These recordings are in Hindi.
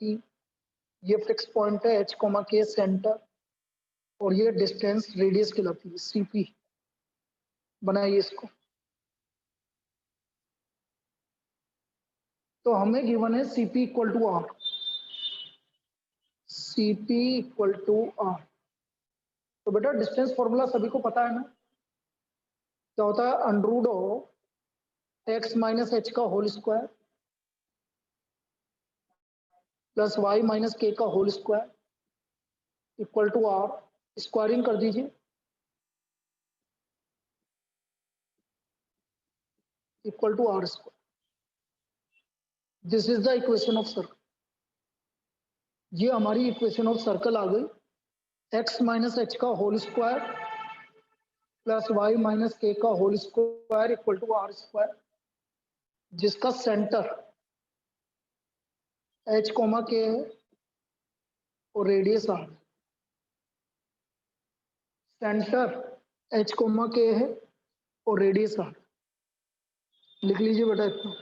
ई, ये फिक्स पॉइंट है h, k सेंटर, और ये डिस्टेंस रेडियस कहलाती है cp। बनाइए इसको। तो हमें गिवन है cp equal to r, cp equal to r. तो बेटा डिस्टेंस फॉर्मूला सभी को पता है ना, क्या होता है, under root of x minus h का whole square plus y minus k का whole square equal to r. Squaring कर दीजिए, equal to r square. This is the equation of circle. ये हमारी इक्वेशन ऑफ सर्कल आ गई, x माइनस h का whole square plus y minus k का whole square equal to r square, जिसका सेंटर h कोमा k है और radius r. Centre h comma k है और रेडियस आर। लिख लीजिए बेटा इतना।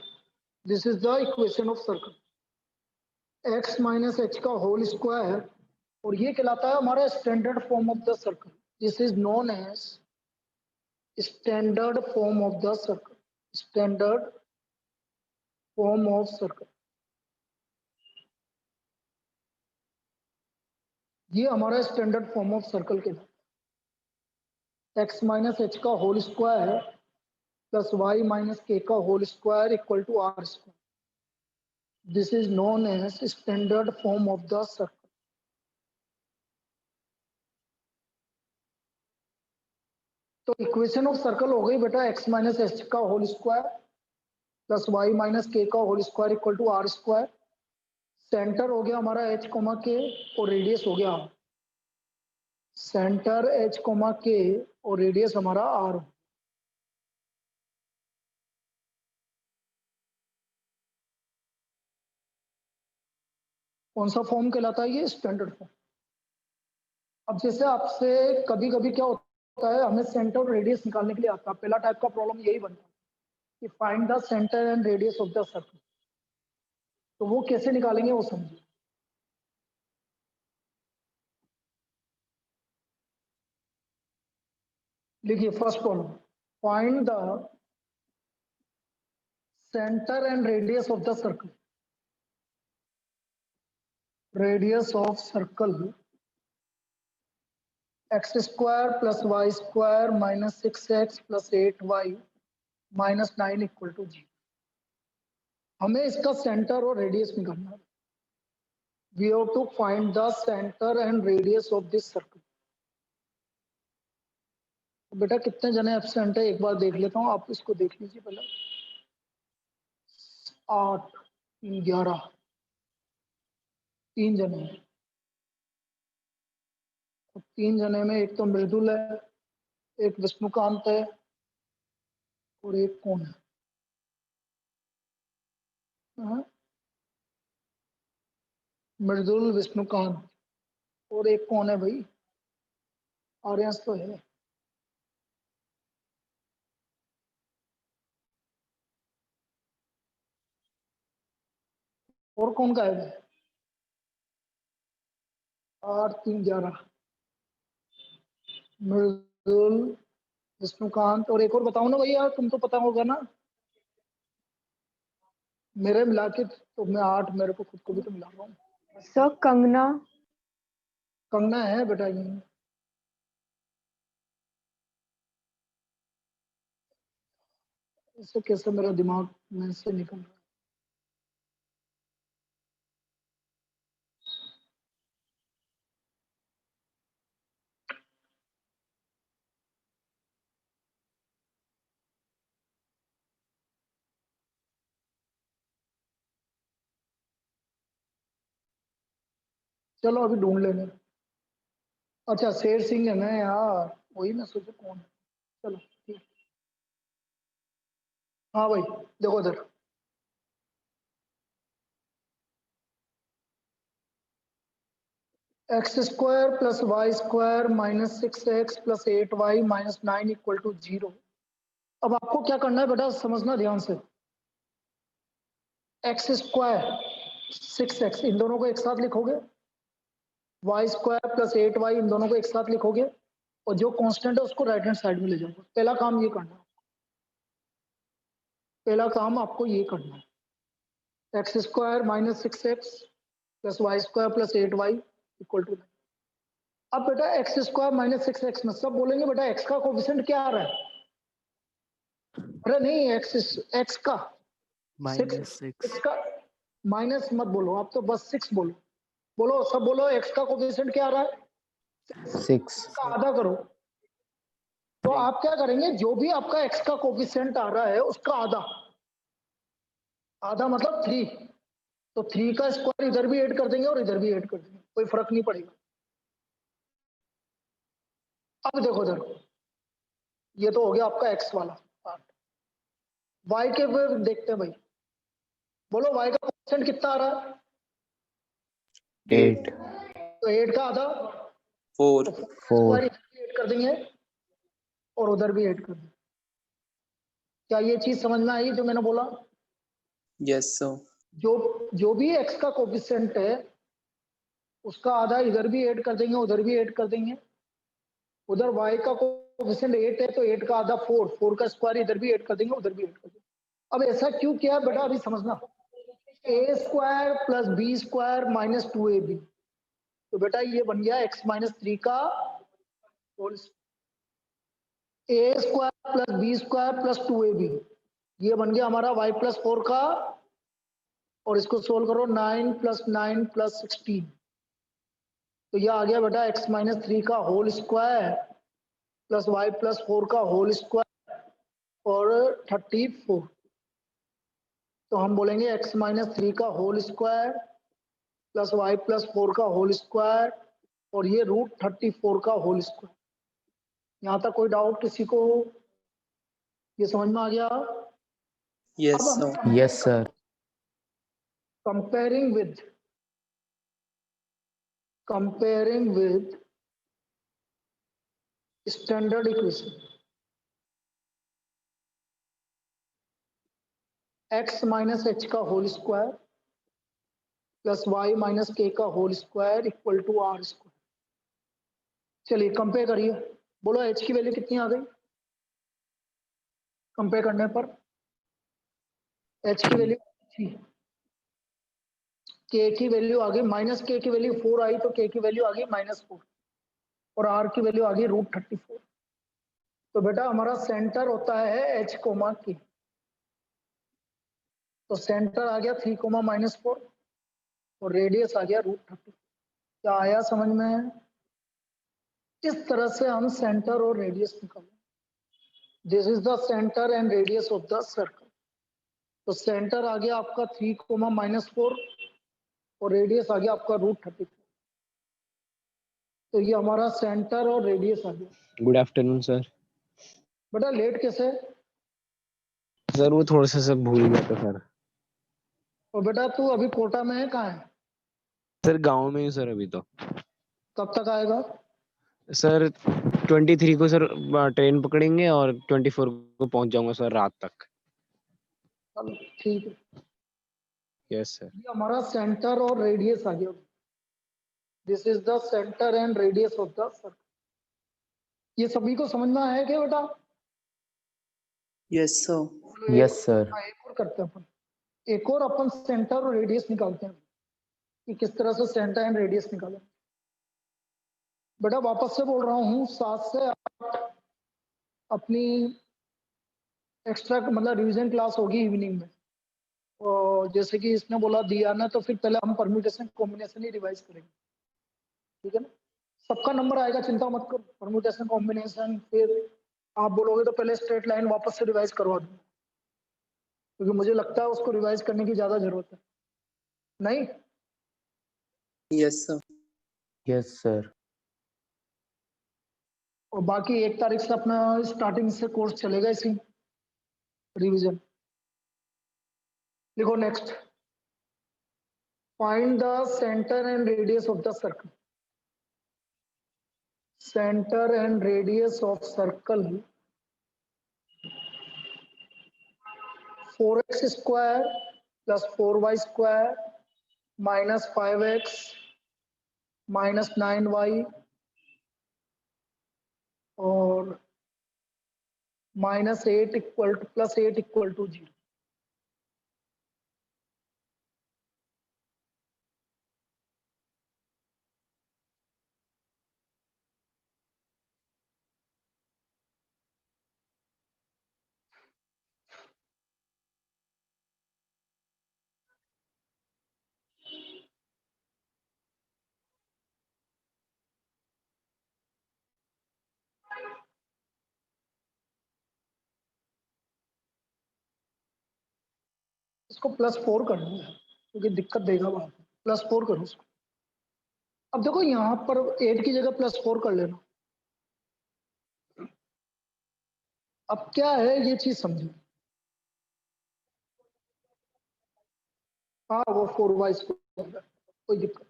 This is the equation of circle, x minus h का होल स्क्वायर, और ये कहलाता है हमारा standard form of the circle. This is known as standard form of the circle, standard form of circle. ये हमारा स्टैंडर्ड फॉर्म ऑफ सर्कल के x माइनस h का whole square plus y minus k का whole square equal to r square. This is known as standard form of the circle. तो इक्वेशन ऑफ सर्कल हो गई बेटा x माइनस h का whole square plus y minus k का whole square equal to r square. Centre हो गया हमारा h कोमा k और रेडियस हो गया r। Centre h comma k और रेडियस हमारा r। कौन सा फॉर्म कहलाता है ये, स्टैंडर्ड फॉर्म। अब जैसे आपसे कभी कभी क्या होता है, हमें सेंटर और रेडियस निकालने के लिए आता है, पहला टाइप का प्रॉब्लम यही बनता है कि find the centre and radius of the circle. तो वो कैसे निकालेंगे वो समझिए। लिखिए first problem, find the centre and radius of the circle. Radius of circle x square plus y square minus 6x plus 8y minus 9 equal to 0। हमें इसका सेंटर और रेडियस निकालना है। We have to find the centre and radius of this circle. बेटा कितने जने एब्सेंट है एक बार देख लेता हूँ, आप इसको देख लीजिए पहले। 8, 11, 3 जने हैं। 3 जने में एक तो मृदुल है, एक विष्णुकांत है और एक कौन है, हाँ? मृदुल, विष्णुकांत और एक कौन है भाई, आर्यंस तो है। और कौन का है? 8, 3, 11 मृदुल, विष्णुकांत और एक और बताओ ना भैया, तुम तो पता होगा ना। मेरे मिला के तो मैं 8, मेरे को खुद को भी तो मिला रहा हूँ। सर कंगना। कंगना है बेटा ये। इससे कैसे मेरा दिमाग में से निकल रहा है। चलो अभी ढूंढ लेंगे। अच्छा शेर सिंह है ना यार, वही मैं सोचा कौन है। चलो ठीक। हाँ भाई देखो इधर, x square plus y square minus 6x plus 8y minus 9 equal to 0। अब आपको क्या करना है बेटा, समझना ध्यान से। एक्स स्क्वायर 6x, इन दोनों को एक साथ लिखोगे, वाई स्क्वायर प्लस 8y, इन दोनों को एक साथ लिखोगे, और जो कांस्टेंट है उसको राइट हैंड साइड में ले जाओगे। पहला काम ये करना है, पहला काम आपको ये करना है, x square minus 6x plus y square plus 8y equal to. अब बेटा एक्स स्क्वायर माइनस 6x में सब बोलेंगे बेटा एक्स का कोफिशिएंट क्या आ रहा है? अरे नहीं, एक्स का सिक्स का माइनस मत बोलो, आप तो बस 6 बोलो। बोलो सब बोलो, एक्स का कोफिशिएंट क्या आ रहा है? 6 का आधा करो। तो आप क्या करेंगे, जो भी आपका एक्स का कोफिशिएंट आ रहा है उसका आधा, आधा मतलब 3, तो 3 का स्क्वायर इधर भी ऐड कर देंगे और इधर भी ऐड कर देंगे, कोई फर्क नहीं पड़ेगा। अब देखो इधर, ये तो हो गया आपका एक्स वाला पार्ट। वाई के फिर देखते हैं भाई, बोलो वाई का कोफिशिएंट कितना आ रहा है? 8 तो 8 का आधा 4 स्क्वायर इधर भी ऐड कर देंगे और उधर भी ऐड कर देंगे। क्या ये चीज समझ में आई जो मैंने बोला? Yes sir. जो भी एक्स का कोफिशिएंट है उसका आधा इधर भी ऐड कर देंगे, उधर भी ऐड कर देंगे। उधर y का कोफिशिएंट 8 है तो 8 का आधा 4, 4 का स्क्वायर इधर भी ऐड कर देंगे, उधर भी ऐड कर देंगे। अब ऐसा क्यों किया बेटा, अभी समझना। a square plus b square minus 2ab, तो बेटा ये बन गया x माइनस 3 का whole. a square plus b square plus 2ab, ये बन गया हमारा y प्लस 4 का, और इसको सोल्व करो, 9 प्लस 9 प्लस 16, तो ये आ गया बेटा x माइनस 3 का whole square plus y plus 4 का होल स्क्वायर और 34। तो हम बोलेंगे x माइनस 3 का whole square plus y plus 4 का होल स्क्वायर और ये रूट 34 का होल स्क्वायर। यहाँ तक कोई डाउट किसी को? ये समझ में आ गया? यस अब सर। हम yes sir. Comparing with standard equation, x minus h का whole square plus y minus के का whole square equal to r square. चलिए कंपेयर करिए, बोलो h की वैल्यू कितनी आ गई कंपेयर करने पर? h की वैल्यू थी, k की वैल्यू आ गई माइनस, k की वैल्यू 4 आई तो k की वैल्यू आ गई -4 और r की वैल्यू आ गई रूट 34। तो बेटा हमारा सेंटर होता है h कोमा k, तो सेंटर आ गया 3 कोमा -4 और रेडियस आ गया रूट 34। क्या आया समझ में? इस तरह से हम सेंटर और रेडियस निकालें। This is the centre and radius of the circle. तो सेंटर आ गया आपका 3 कोमा -4 और रेडियस आ गया आपका रूट 34। तो ये हमारा सेंटर और रेडियस आ गया। Good afternoon sir. बेटा लेट कैसे? सर वो थोड़ा सा सब भूल गया था सर। और बेटा तू अभी कोटा में है, कहाँ है? सर गांव में ही सर अभी तो। कब तक आएगा? सर 23 को सर ट्रेन पकड़ेंगे और 24 को पहुंच जाऊंगा सर रात तक। चलो ठीक है। Yes sir. ये हमारा सेंटर और रेडियस आ गया। This is the centre and radius of the circle. ये सभी को समझ में आया क्या बेटा? Yes sir. चलो यस सर। एक और करते हैं अपन, एक और अपन सेंटर और रेडियस निकालते हैं कि किस तरह से सेंटर एंड रेडियस निकालें। बेटा वापस से बोल रहा हूँ, 7 से 8 अपनी एक्स्ट्रा मतलब रिवीजन क्लास होगी इवनिंग में। और जैसे कि इसने बोला दिया ना, तो फिर पहले हम परम्यूटेशन कॉम्बिनेशन ही रिवाइज करेंगे, ठीक है ना? सबका नंबर आएगा, चिंता मत करो। परम्यूटेशन कॉम्बिनेशन, फिर आप बोलोगे तो पहले स्ट्रेट लाइन वापस से रिवाइज करवा दूँ, क्योंकि मुझे लगता है उसको रिवाइज करने की ज्यादा जरूरत है। नहीं? Yes sir. Yes sir. और बाकी 1 तारीख से अपना स्टार्टिंग से कोर्स चलेगा इसी रिवीजन। लिखो next, find the centre and radius of the circle. Centre and radius of circle 4x square plus 4y square -5x -9y और -8 इक्वल टू +8 इक्वल टू 0। इसको +4 कर दूंगा क्योंकि दिक्कत देगा वहां पर। +4 करो उसको। अब देखो यहाँ पर 8 की जगह +4 कर लेना। अब क्या है ये चीज समझो। हाँ वो 4y² कोई दिक्कत।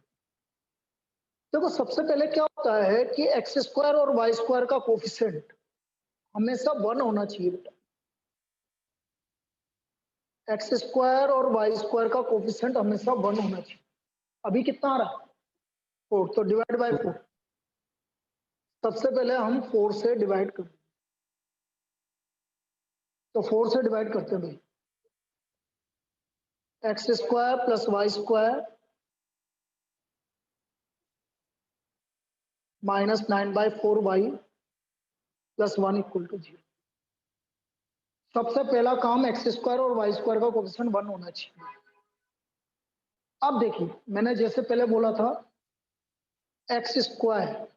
देखो सबसे पहले क्या होता है कि x² और y² का कोफिशिएंट हमेशा 1 होना चाहिए बेटा। x² और y² का कोफिशिएंट हमेशा 1 होना चाहिए। अभी कितना आ रहा है 4, तो डिवाइड बाय 4। सबसे पहले हम 4 से डिवाइड करते हैं, तो 4 से डिवाइड करते हैं भाई। x² + y² -9/4y + 1 equal to 0। सबसे पहला काम x² और y² का कोफिशिएंट 1 होना चाहिए। अब देखिए मैंने जैसे पहले बोला था x²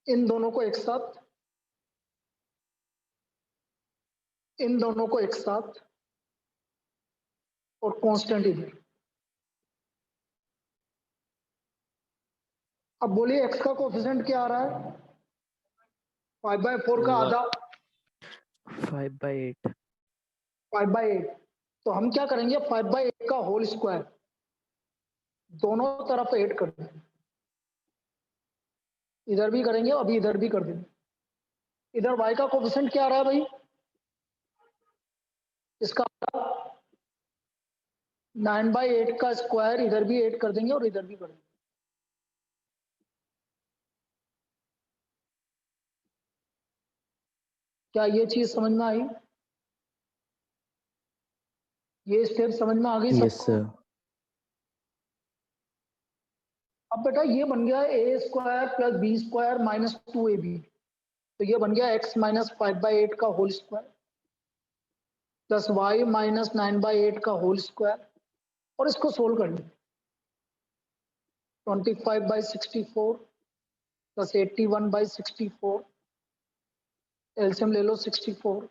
इन दोनों को एक साथ, इन दोनों को एक साथ और कांस्टेंट इधर। अब बोलिए x का कोफिशिएंट क्या आ रहा है 5/4 का आधा 5/8 5/8। तो हम क्या करेंगे 5/8 का होल स्क्वायर दोनों तरफ 8 कर देंगे। इधर भी करेंगे अभी इधर भी कर देंगे। इधर y का कोफिशिएंट क्या आ रहा है भाई इसका 9/8 का स्क्वायर इधर भी 8 कर देंगे और इधर भी कर देंगे। क्या ये चीज समझ में आई? ये स्टेप समझ में आ गई यस सबको? सर। अब बेटा ये बन गया a² + b² - 2ab। तो ये बन गया x - 5/8 का होल स्क्वायर प्लस y - 9/8 का होल स्क्वायर। और इसको सोल्व कर लें 25/64 प्लस 81/64 एलसीएम ले लो 64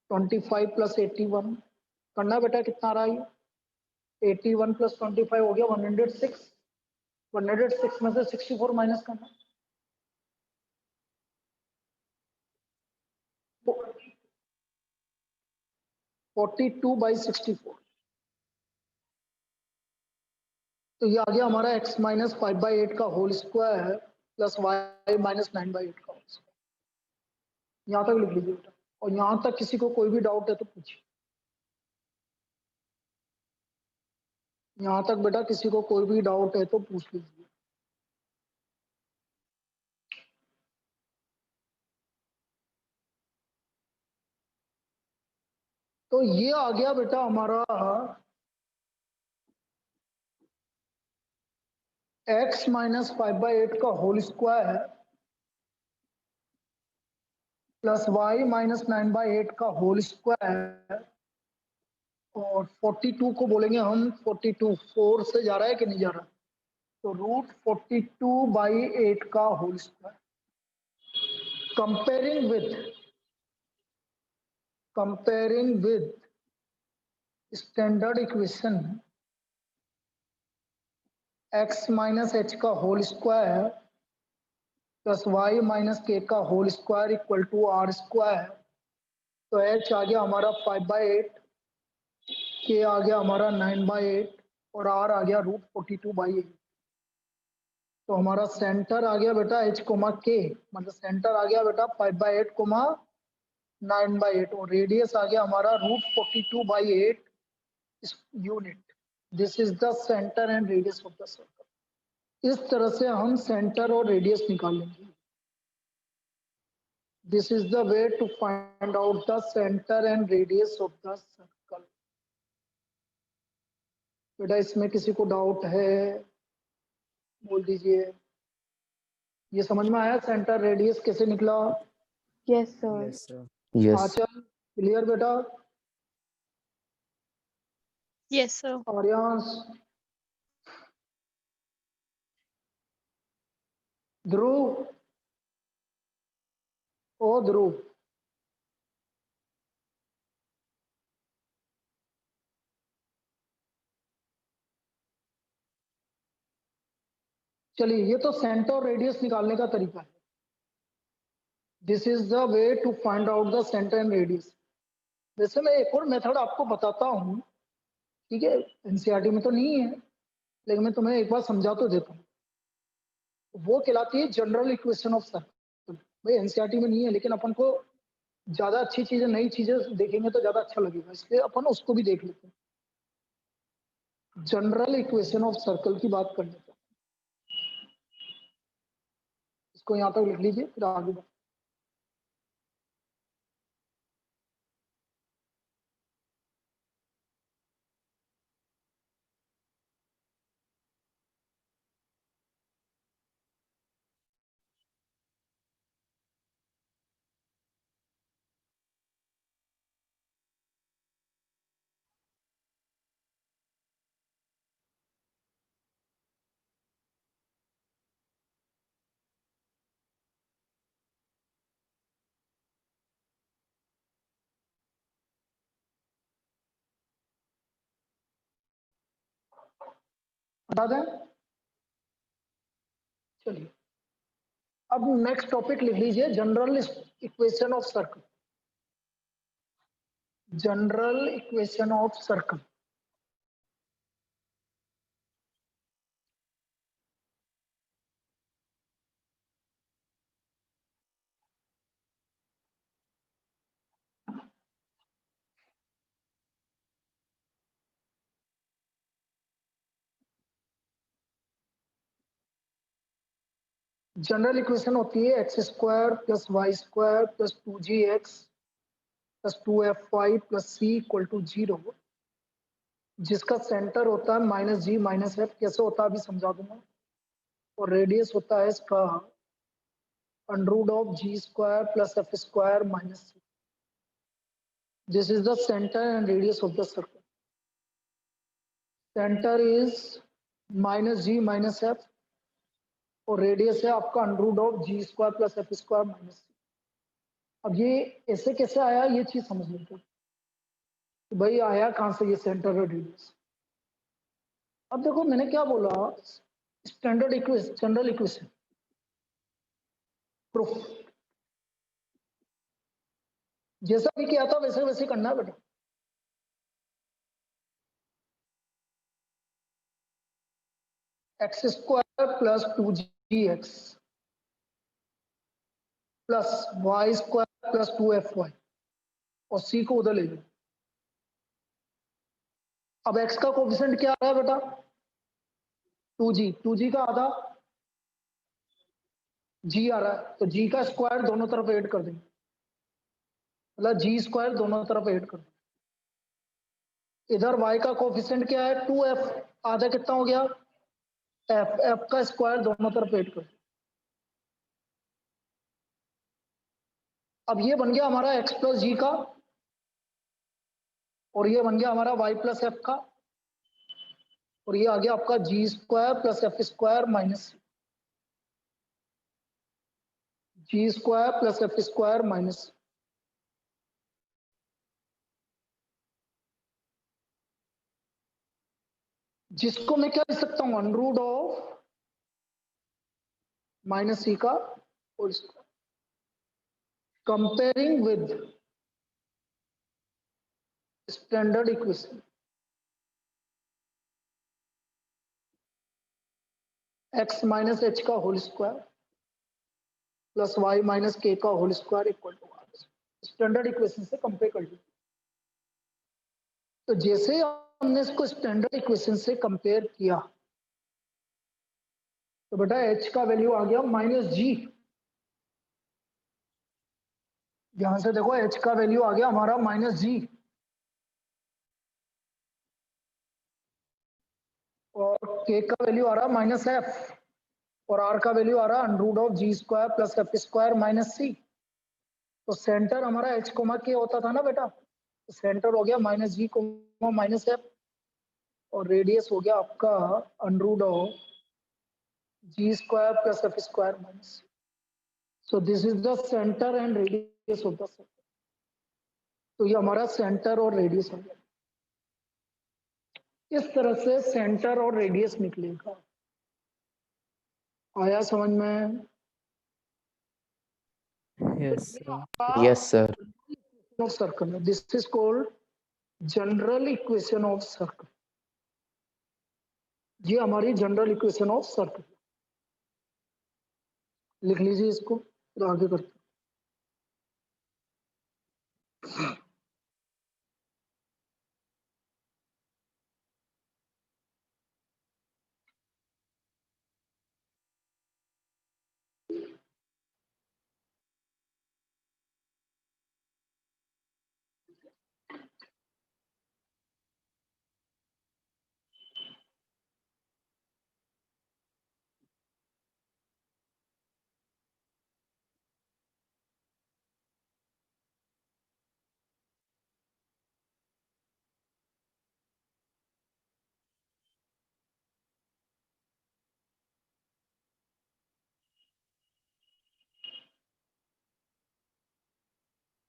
25 + 81 करना बेटा कितना आ रहा है 81 + 25 हो गया 106। 106 में से 64 माइनस करना 42/64। तो ये आ गया हमारा x - 5/8 का होल स्क्वायर प्लस y - 9/8 का होल स्क्वायर। यहाँ तक लिख लीजिए बेटा। और यहाँ तक किसी को कोई भी डाउट है तो पूछिए। यहाँ तक बेटा किसी को कोई भी डाउट है तो पूछ लीजिए। तो ये आ गया बेटा हमारा x - 5/8 का होल स्क्वायर प्लस y - 9/8 का होल स्क्वायर और 42 को बोलेंगे हम 42 4 से जा रहा है कि नहीं जा रहा, तो √42/8 का whole square. Comparing with standard equation x - h का whole square plus y - k का whole square equal to r²। तो h आ गया हमारा 5/8, k आ गया हमारा 9/8 और r आ गया √42/8। तो हमारा सेंटर आ गया बेटा h, k, मतलब सेंटर आ गया बेटा 5/8, 9/8 और रेडियस आ गया हमारा √42/8 unit, this is the centre and radius of the circle. इस तरह से हम सेंटर और रेडियस निकालेंगे। This is the way to find out the centre and radius of the circle. बेटा इसमें किसी को डाउट है बोल दीजिए। ये समझ में आया सेंटर रेडियस कैसे निकला? Yes, sir. Yes, sir. Yes Aanchal clear बेटा? Yes, sir. आर्यांश, ध्रुव, ओ ध्रुव, चलिए ये तो सेंटर और रेडियस निकालने का तरीका है। This is the way to find out the centre and radius. वैसे मैं एक और मेथड आपको बताता हूँ, ठीक है? एनसीईआरटी में तो नहीं है, लेकिन मैं तुम्हें एक बार समझा तो देता हूँ। वो कहलाती है जनरल इक्वेशन ऑफ सर्कल। भाई एनसीईआरटी में नहीं है, लेकिन अपन को ज्यादा अच्छी चीजें, नई चीजें देखेंगे तो ज्यादा अच्छा लगेगा, इसलिए अपन उसको भी देख लेते हैं। जनरल इक्वेशन ऑफ सर्कल की बात कर लेते हैं। इसको यहाँ तक लिख लीजिए, फिर आगे बढ़ते हैं। बता दें? चलिए अब नेक्स्ट टॉपिक लिख लीजिए, general equation of circle. General equation of circle. General equation होती है x square plus y square plus 2gx plus 2fy plus c equal to 0, जिसका सेंटर होता है -g -f। कैसे होता है अभी समझा दूंगा। और रेडियस होता है इसका √g² plus f square minus C. This is the centre and radius of the circle. Centre is -g -f और रेडियस है आपका √g² plus f square minus C. अब ये ऐसे कैसे आया, ये चीज समझ लेते हैं कि भाई आया कहां से ये सेंटर और रेडियस। अब देखो मैंने क्या बोला, standard equation, general equation, proof जैसा भी किया था वैसे वैसे करना है बेटा। एक्स स्क्वायर प्लस 2gx प्लस वाई स्क्वायर प्लस 2fy और सी को उधर ले लो। अब x का कोफिशिएंट क्या आ रहा है बेटा? 2g का आधा g आ रहा है, तो g का स्क्वायर दोनों तरफ ऐड कर देंगे, मतलब g² दोनों तरफ ऐड कर देंगे। इधर y का कोफिशिएंट क्या है? 2f, आधा कितना हो गया? f का स्क्वायर दोनों तरफ ऐड कर। अब ये बन गया हमारा x प्लस जी का, और ये बन गया हमारा y प्लस एफ का, और ये आ गया आपका g² plus f square minus g² plus f square minus. जिसको मैं क्या लिख सकता हूँ? अंडर ऑफ माइनस सी का whole square, comparing with standard equation x minus H का whole square plus y minus के का whole square equal to r। Standard equation से कंपेयर कर लीजिए। तो जैसे हमने इसको स्टैंडर्ड इक्वेशन से कंपेयर किया तो बेटा h का वैल्यू आ गया -g। यहां से देखो h का वैल्यू आ गया हमारा -g और k का वैल्यू आ रहा -f और r का वैल्यू आ रहा √g² + f² - c। तो सेंटर हमारा h, k होता था ना बेटा, तो सेंटर हो गया -g, -f और रेडियस हो गया आपका √g² + f² - c। So this is the center and radius of the circle. तो ये हमारा सेंटर और रेडियस हो गया। इस तरह से सेंटर और रेडियस निकलेगा। आया समझ में? Yes, sir. Yes, sir. Of circle. This is called general equation of circle. ये हमारी जनरल इक्वेशन ऑफ सर्कल। लिख लीजिए इसको, फिर आगे करते हैं।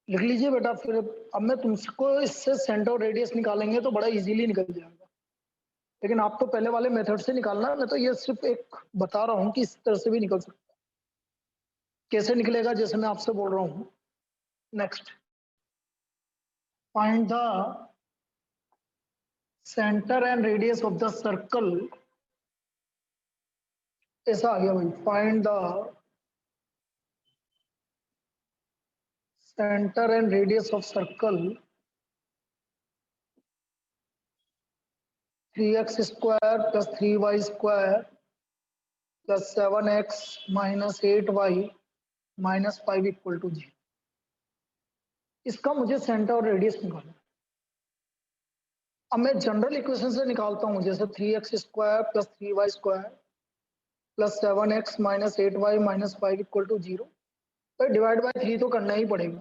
लिख लीजिए बेटा, फिर अब मैं तुमको इससे सेंटर और रेडियस निकालेंगे तो बड़ा इजीली निकल जाएगा, लेकिन आप तो पहले वाले मेथड से निकालना। मैं तो ये सिर्फ एक बता रहा हूँ कि इस तरह से भी निकल सकता है। कैसे निकलेगा, जैसे मैं आपसे बोल रहा हूँ। Next, find the centre and radius of the circle. ऐसा आ गया भाई, find the center and radius of circle 3x square plus 3y square plus 7x minus 8y minus 5 equal to 0। इसका मुझे सेंटर और रेडियस निकालना। अब मैं जनरल इक्वेशन से निकालता हूं, जैसे 3x square plus 3y square plus 7x minus 8y minus 5 equal to 0। तो डिवाइड बाय 3 तो करना ही पड़ेगा।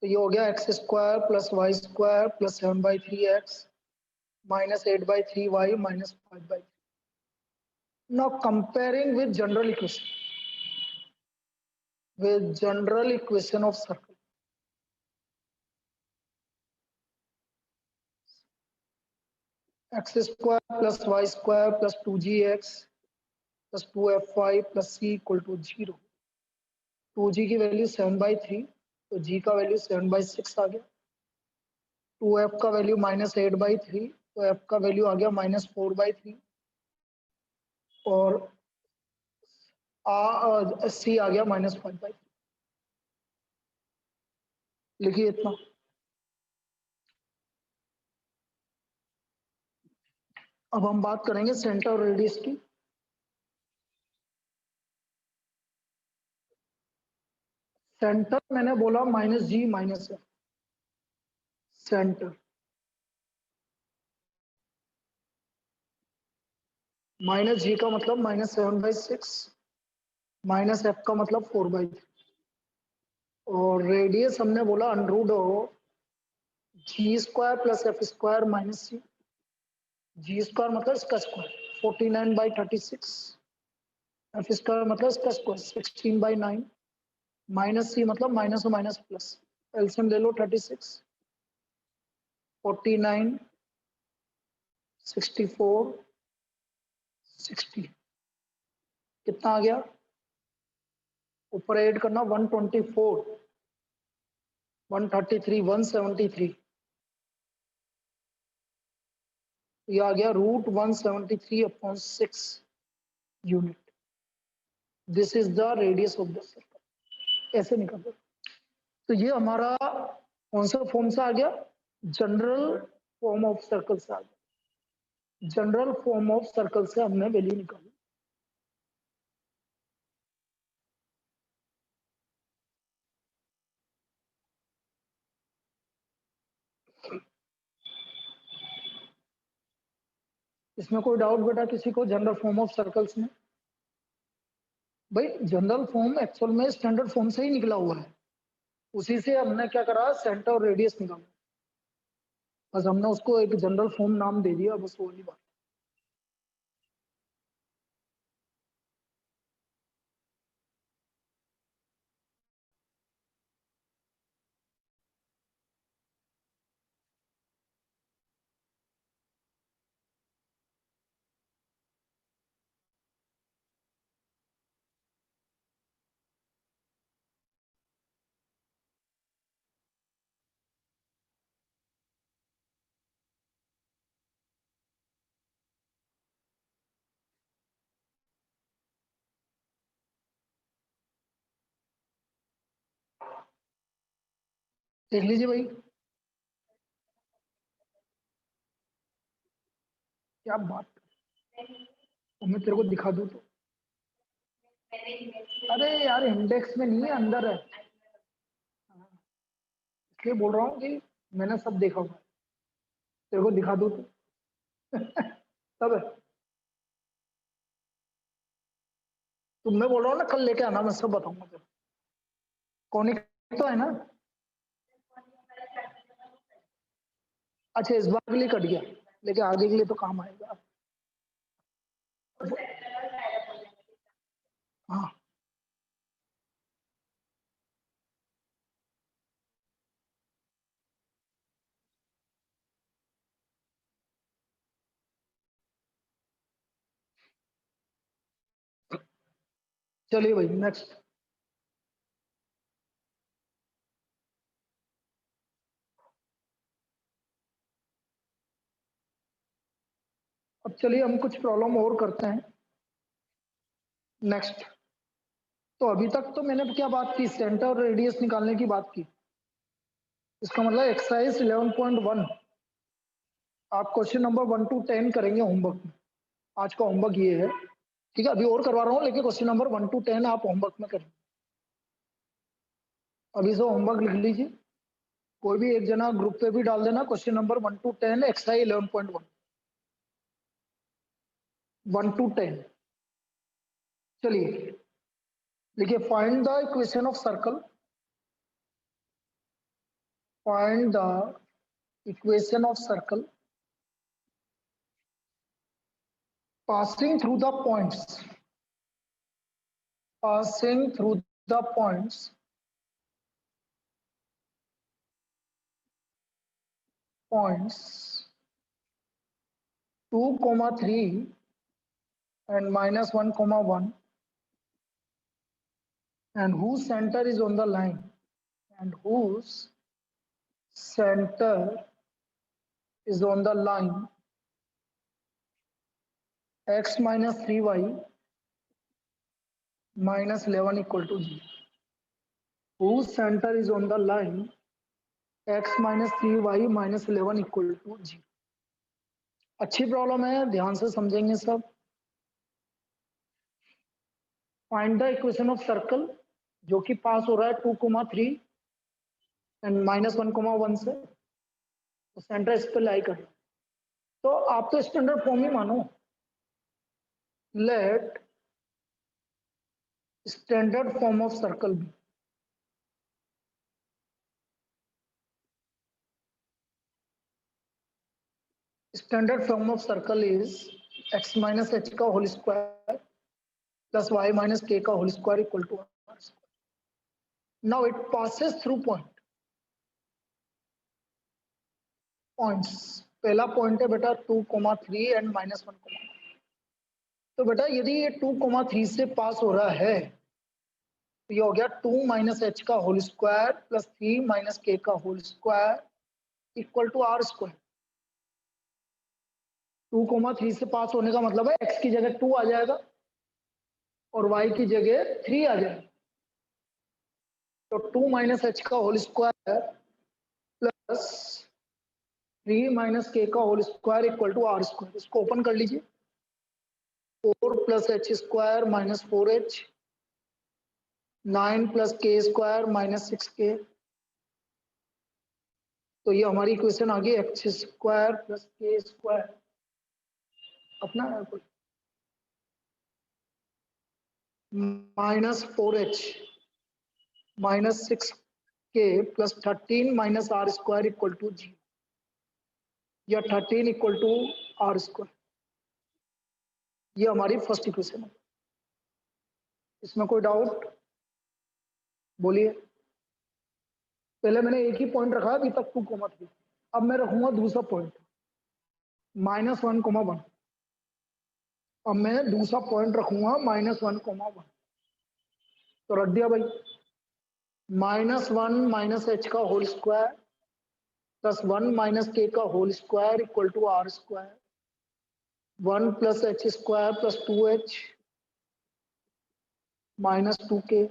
तो ये हो गया x square plus y square plus 7/3x minus 8/3y minus 5/3। Now comparing with general equation of circle, x square plus y square plus 2gx plus 2fy plus c equal to 0। 2g की वैल्यू 7/3, तो g का वैल्यू 7/6 आ गया। 2f का वैल्यू -8/3, तो f का वैल्यू आ गया -4/3 और c आ गया -5/3। लिखिए इतना। अब हम बात करेंगे सेंटर और रेडियस की। सेंटर मैंने बोला -g -f। सेंटर -g का मतलब -7/6 -f का मतलब 4/3 और रेडियस हमने बोला √g² plus f² minus c। g² मतलब इसका स्क्वायर 49/36, f² मतलब इसका स्क्वायर 16/9 माइनस c मतलब माइनस और माइनस प्लस। एलसीएम ले लो 36, 49, 64, 60 कितना आ गया? ऊपर ऐड करना 124, 133, 173। ये आ गया √173/6 unit. This is the radius of the circle. ऐसे निकाल दो। तो ये हमारा कौन सा फॉर्म से आ गया? जनरल फॉर्म ऑफ सर्कल से आ गया, जनरल फॉर्म ऑफ सर्कल से हमने वैल्यू निकाली। इसमें कोई डाउट बेटा किसी को जनरल फॉर्म ऑफ सर्कल्स में? भाई जनरल फॉर्म एक्चुअल में स्टैंडर्ड फॉर्म से ही निकला हुआ है, उसी से हमने क्या करा, सेंटर और रेडियस निकाला, बस हमने उसको एक जनरल फॉर्म नाम दे दिया, बस वही बात। देख लीजिए भाई, क्या बात, तो मैं तेरे को दिखा दूं तो? अरे यार इंडेक्स में नहीं है, अंदर है, इसलिए बोल रहा हूँ कि मैंने सब देखा हुआ है, तेरे को दिखा दूं तो? तब है, तो मैं बोल रहा हूँ ना कल लेके आना, मैं सब बताऊंगा तेरे को। कॉनिक तो है ना? अच्छा इस बार के लिए कट गया, लेकिन आगे के लिए तो काम आएगा। हाँ चलिए भाई नेक्स्ट। अब चलिए हम कुछ प्रॉब्लम और करते हैं नेक्स्ट। तो अभी तक तो मैंने क्या बात की, सेंटर और रेडियस निकालने की बात की। इसका मतलब एक्सरसाइज 11.1 आप क्वेश्चन नंबर 1 to 10 करेंगे होमवर्क में। आज का होमवर्क ये है, ठीक है, अभी और करवा रहा हूँ, लेकिन क्वेश्चन नंबर 1 to 10 आप होमवर्क में करेंगे। अभी से होमवर्क लिख लीजिए, कोई भी एक जना ग्रुप पे भी डाल देना, question number 1 to 10 exercise 11.1 1 to 10। चलिए देखिए, find the equation of circle, find the equation of circle passing through the points, passing through the points 2, 3 and -1, 1 and whose center is on the line, and whose center is on the line x minus 3y minus 11 equal to 0, whose center is on the line x minus 3y minus 11 equal to 0। अच्छी प्रॉब्लम है, ध्यान से समझेंगे सब। Find the equation of circle जो कि पास हो रहा है 2, 3 एंड -1, 1 से, तो सेंटर इस पर लाई कर रहा है। तो आप तो स्टैंडर्ड फॉर्म ही मानो, let standard form of circle भी, standard form of circle is x minus h का whole square plus y minus k का whole square equal to r square. Now it passes through points. पहला पॉइंट है बेटा 2, 3 एंड -1, तो बेटा यदि ये 2, 3 से पास हो रहा है तो ये हो गया 2 माइनस h का whole square plus 3 minus k का whole square equal to r square. 2, 3 से पास होने का मतलब है x की जगह 2 आ जाएगा और y की जगह 3 आ जाएगा। तो 2 माइनस h का होल स्क्वायर प्लस 3 माइनस के का whole square equal to r square. इसको ओपन कर लीजिए। 4 plus h square minus 4h, 9 plus k square minus 6k। तो ये हमारी इक्वेशन आ गई x square plus k square. अपना है कोई minus 4h minus 6k plus 13 minus r square equal to 0 या 13 इक्वल टू आर स्क्वायर। ये हमारी फर्स्ट इक्वेशन है। इसमें कोई डाउट बोलिए। पहले मैंने एक ही पॉइंट रखा अभी तक 2 कोमा 3। अब मैं रखूंगा दूसरा पॉइंट -1,1। अब मैं दूसरा पॉइंट रखूंगा -1,1। तो रख दिया भाई। -1 माइनस एच का होल स्क्वायर प्लस 1 माइनस के का whole square equal to r square. 1 plus h square plus 2h minus 2k।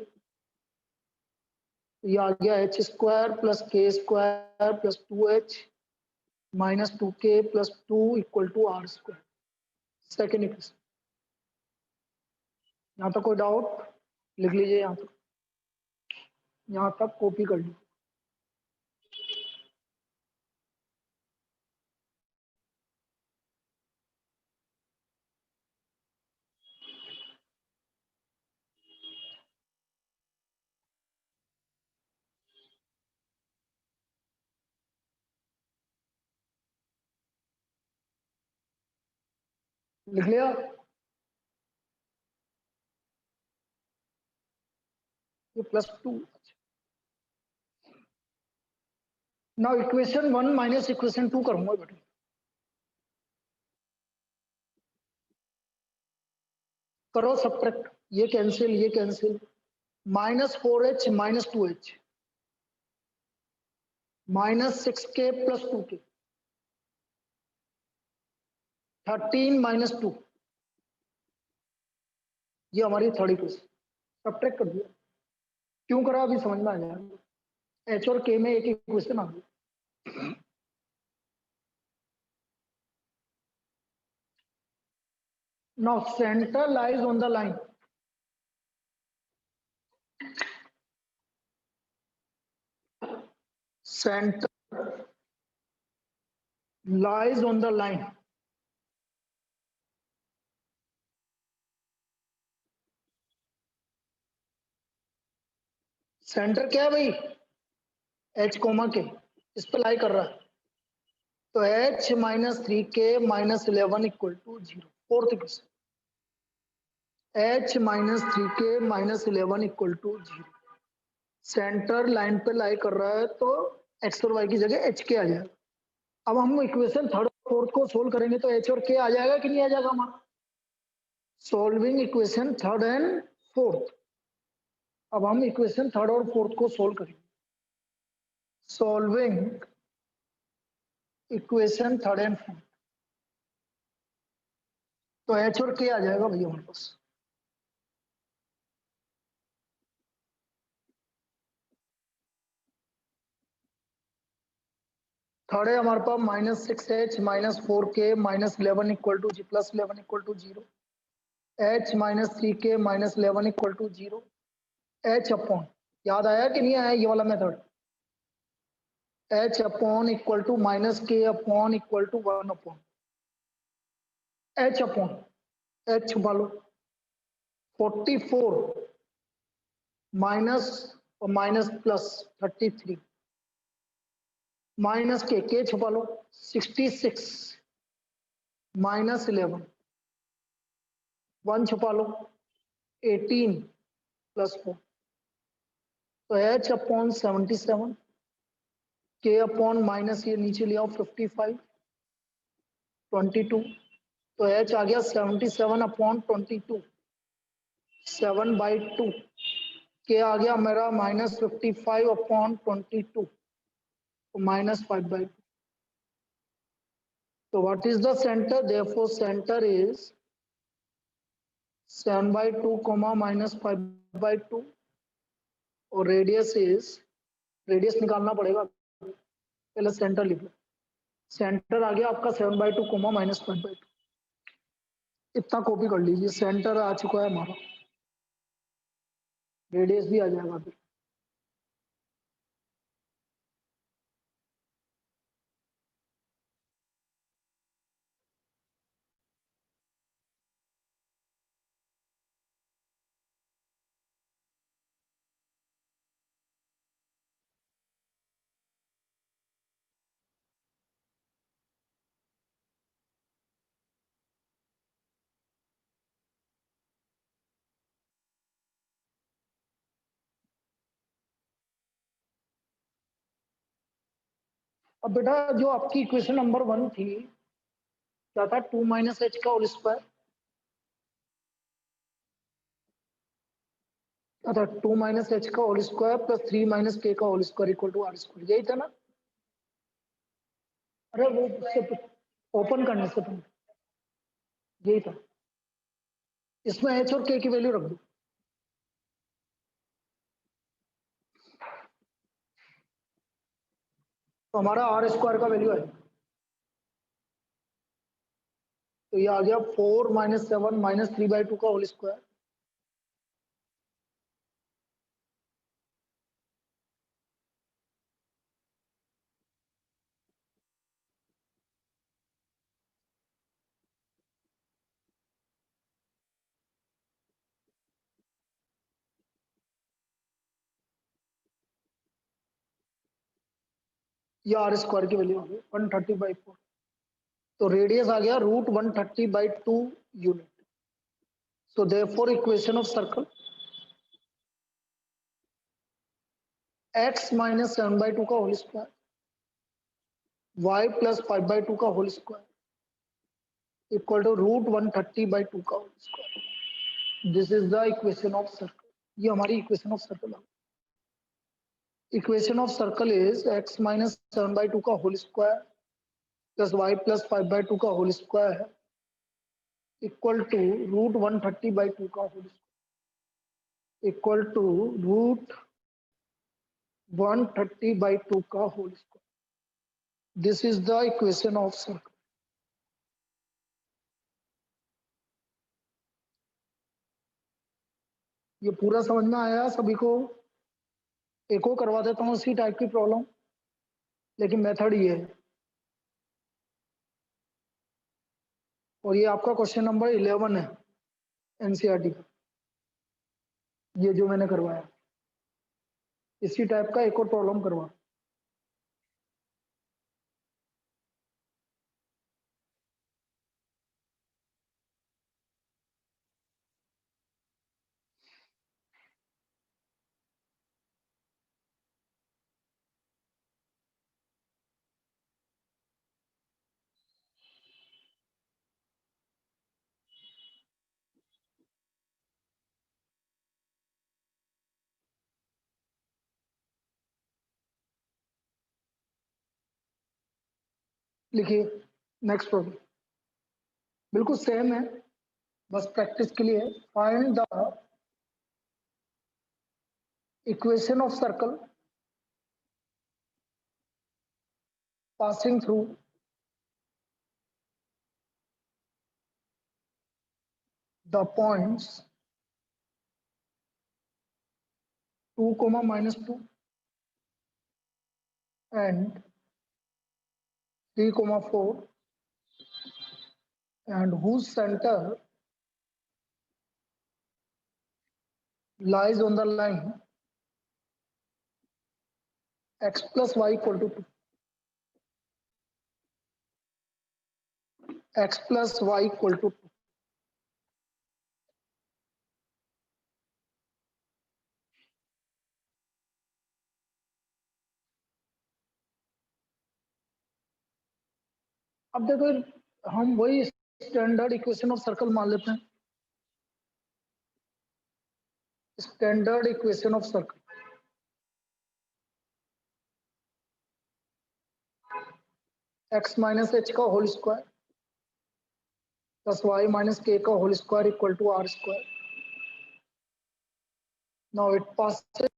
ये आ गया h square plus k square plus 2h minus 2k plus 2 equal to r square. Second equation. यहाँ तक कोई डाउट लिख लीजिए। यहाँ तक कॉपी कर लीजिए। लिख लिया। ये +2। नाउ इक्वेशन 1 माइनस इक्वेशन 2 करूंगा बेटा। करो सब्ट्रैक्ट। ये कैंसिल ये cancel. -4h minus 2h minus 6k plus 2k 13 minus 2। ये हमारी थर्ड इक्वेशन। सब्ट्रैक्ट कर दिया। क्यों करा अभी समझ में आ जाएगा। एच और के में एक इक्वेशन आ गई। Now centre lies on the line. Center lies on the line. Centre क्या है भाई। h कोमा के इस पे लाई कर रहा है। तो h minus 3k minus 11 equal to 0। Fourth equation. h minus 3k minus 11 equal to 0। Centre line पे लाई कर रहा है तो x और y की जगह h के आ जाएगा। अब हम इक्वेशन थर्ड और फोर्थ को सोल्व करेंगे तो h और k आ जाएगा कि नहीं आ जाएगा हमारा। Solving equation third and fourth. अब हम इक्वेशन थर्ड और फोर्थ को सोल्व करेंगे। Solving equation third and fourth. तो h और k आ जाएगा भैया हमारे पास। थर्ड है हमारे पास -6h minus 4k minus 11 equal to plus 11 equal to 0। h minus 3k minus 11 equal to 0। h upon याद आया कि नहीं आया ये वाला method. h upon equal to minus k upon equal to 1 upon h upon h छुपा लो 44 माइनस और माइनस प्लस 33 माइनस के छुपा लो 66 माइनस 11 1 छुपा लो 18 प्लस 4। तो h upon 77 k upon minus ये नीचे ले आओ 55 22। तो h आ गया 77 अपॉन 22 7/2। k आ गया मेरा -55 अपॉन 22 -5/2। तो what is the centre. Therefore centre is 7/2 -5/2 और रेडियस निकालना पड़ेगा। पहले सेंटर लिख लो। सेंटर आ गया आपका 7/2 कोमा -5/2, इतना कॉपी कर लीजिए। सेंटर आ चुका है हमारा, रेडियस भी आ जाएगा फिर। अब बेटा जो आपकी इक्वेशन नंबर 1 थी, क्या था? 2 - h का होल स्क्वायर, अच्छा 2 - h का होल स्क्वायर प्लस 3 - k का whole square equal to r², यही था ना? अरे वो ओपन करने से पहले यही था। इसमें h और k की वैल्यू रख दो। तो हमारा r² का वैल्यू है, तो ये आ गया 4 - 7 - 3/2 का होल स्क्वायर, ये r² की वैल्यू आ गई 130/4। तो रेडियस आ गया √130/2 unit. So therefore equation of circle x - 7/2 का होल स्क्वायर y + 5/2 का होल स्क्वायर इक्वल टू √130/2 का whole square. This is the equation of circle. ये हमारी इक्वेशन ऑफ सर्कल है। Equation of circle is x - 7/2 का होल स्क्वायर प्लस y + 5/2 का होल स्क्वायर इक्वल टू √130/2 का होल स्क्वायर इक्वल टू √130/2 का whole square. This is the equation of circle. ये पूरा समझ में आया सभी को? एक और करवा देता हूँ इसी टाइप की प्रॉब्लम, लेकिन मेथड ये है। और ये आपका क्वेश्चन नंबर 11 है एनसीईआरटी का, ये जो मैंने करवाया। इसी टाइप का एक और प्रॉब्लम करवा। लिखिए नेक्स्ट प्रॉब्लम, बिल्कुल सेम है, बस प्रैक्टिस के लिए। Find the equation of circle passing through the points 2, -2 and 3, 4 and whose center lies on the line x plus y equal to 2. X plus y equal to 2. अब देखो हम वही स्टैंडर्ड इक्वेशन ऑफ सर्कल मान लेते हैं। Standard equation of circle x minus h का whole square plus y minus k का whole square equal to r²। Now it passes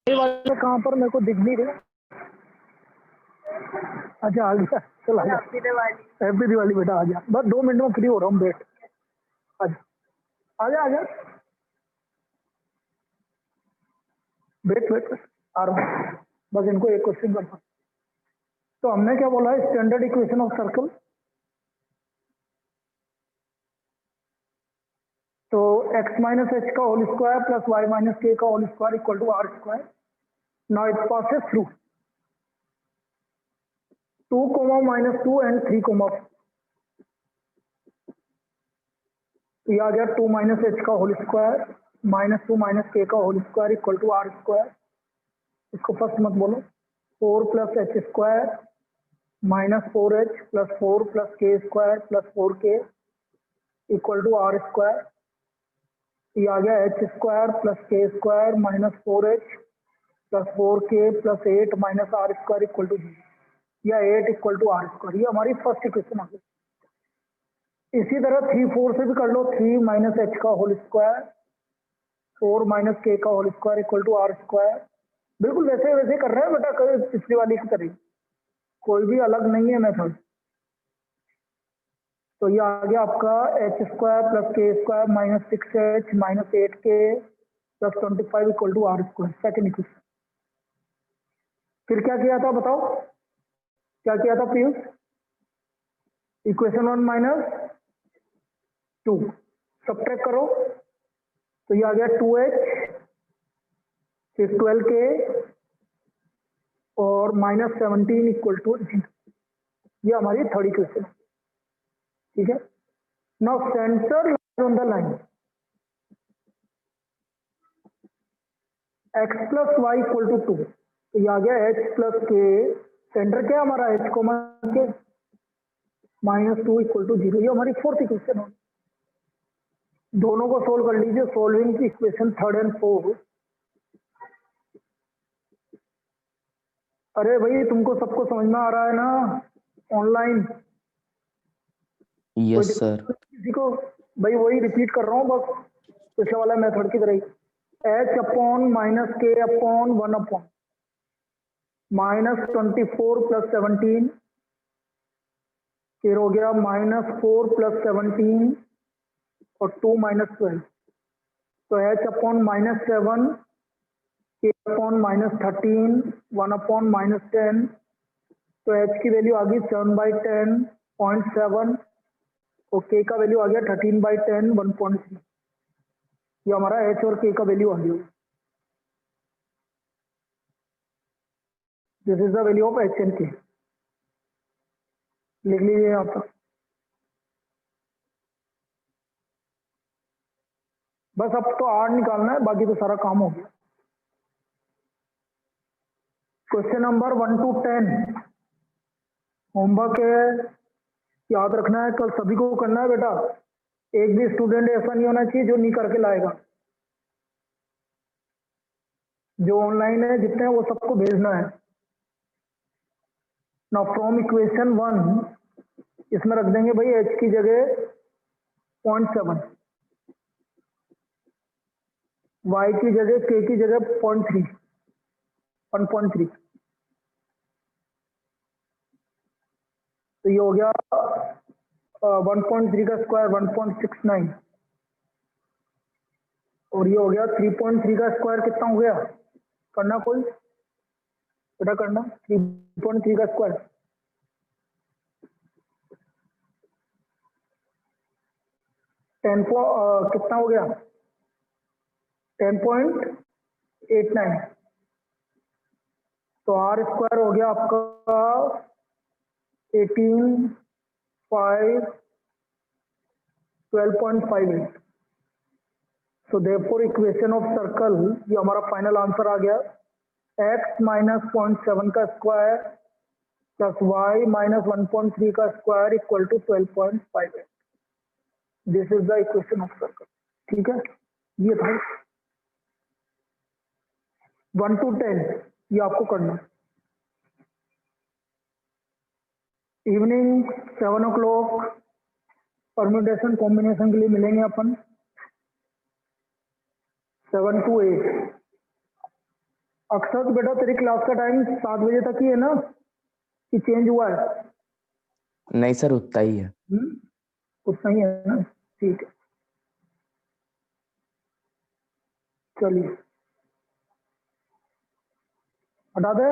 ये वाले कहाँ पर मेरे को दिख नहीं रहे। अच्छा आ गया, चल आ जा। हैप्पी दिवाली बेटा, आ जा, बस 2 मिनट में फ्री हो रहा हूँ, बैठ। आजा आजा, बैठ बैठ, आ रहा हूँ, बस इनको एक क्वेश्चन करना। तो हमने क्या बोला है, स्टैंडर्ड इक्वेशन ऑफ सर्कल। तो x माइनस एच का whole square plus y minus के का whole square equal to r square. Now it passes through 2, -2 and 3, तो ये आ गया 2 माइनस एच का होल स्क्वायर -2 माइनस के का whole square equal to r square. इसको फर्स्ट मत बोलो। 4 plus h square -4h plus 4 plus k square plus 4k equal to r square. ये आ गया h square plus k square -4h plus 4k plus 8 minus r square equal to 0, या 8 इक्वल टू आर स्क्वायर। ये हमारी फर्स्ट इक्वेशन आ गई। इसी तरह 3, 4 से भी कर लो। 3 माइनस एच का होल स्क्वायर 4 माइनस के का whole square equal to r square. बिल्कुल वैसे वैसे कर रहे हैं बेटा, कभी पिछली वाली की तरह, कोई भी अलग नहीं है मेथड। तो ये आ गया आपका h square plus k square -6h -8k plus 25 equal to r square, second equation. फिर क्या किया था बताओ, क्या किया था पीयूष? इक्वेशन 1 -2 सब्ट्रैक्ट करो, तो ये आ गया 2h फिर 12k और -17 इक्वल टू 0। ये हमारी थर्ड इक्वेशन, ठीक है। Now centre on the line x plus y equal to 2, तो ये आ गया h प्लस के। सेंटर क्या हमारा h कोमा के -2 इक्वल टू 0। ये हमारी फोर्थ इक्वेशन हो। दोनों को सोल्व कर लीजिए। सोल्विंग की इक्वेशन 3rd एंड 4th। अरे भाई तुमको सबको समझ में आ रहा है ना ऑनलाइन? Yes sir. किसी को भाई वही रिपीट कर रहा हूँ बस, पिछले वाला मेथड की तरह ही। h अपॉन माइनस के अपॉन 1 अपॉन -24 प्लस 17 फिर हो गया -4 प्लस 17 और 2 -12। तो h अपॉन -7 के अपॉन -13 1 अपॉन -10। तो h की वैल्यू आ गई 7/10.7 और k का वैल्यू आ गया 13/10 1.3। ये हमारा h और k का वैल्यू आ गया। This is the value of h and k। लिख लीजिए यहाँ पर। बस अब तो r निकालना है, बाकी तो सारा काम हो गया। क्वेश्चन नंबर 1 to 10 होमवर्क है, याद रखना है, कल सभी को करना है बेटा। एक भी स्टूडेंट ऐसा नहीं होना चाहिए जो नहीं करके लाएगा। जो ऑनलाइन है जितने वो सबको भेजना है। नाउ फ्रॉम इक्वेशन 1 इसमें रख देंगे भाई h की जगह 0.7, y की जगह k की जगह 0.3 1.3। तो ये हो गया 1.3 का स्क्वायर 1.69 और ये हो गया 3.3 का स्क्वायर कितना हो गया? करना कोई बेटा, करना 3.3 का स्क्वायर 10 कितना हो गया? 10.89। तो आर स्क्वायर हो गया आपका 18.5 12.58। So therefore equation of circle, ये हमारा फाइनल आंसर आ गया। x माइनस 0.7 का स्क्वायर प्लस y माइनस 1.3 का square equal to 12.58। This is the equation of circle, ठीक है। ये था 1 to 10, ये आपको करना। इवनिंग 7 o'clock परम्यूटेशन कॉम्बिनेशन के लिए मिलेंगे अपन 7 to 8। अक्षत बेटा तेरी क्लास का टाइम 7 बजे तक ही है ना कि चेंज हुआ है? नहीं सर उतना ही है। उतना ही है ना, ठीक है। चलिए हटा दे।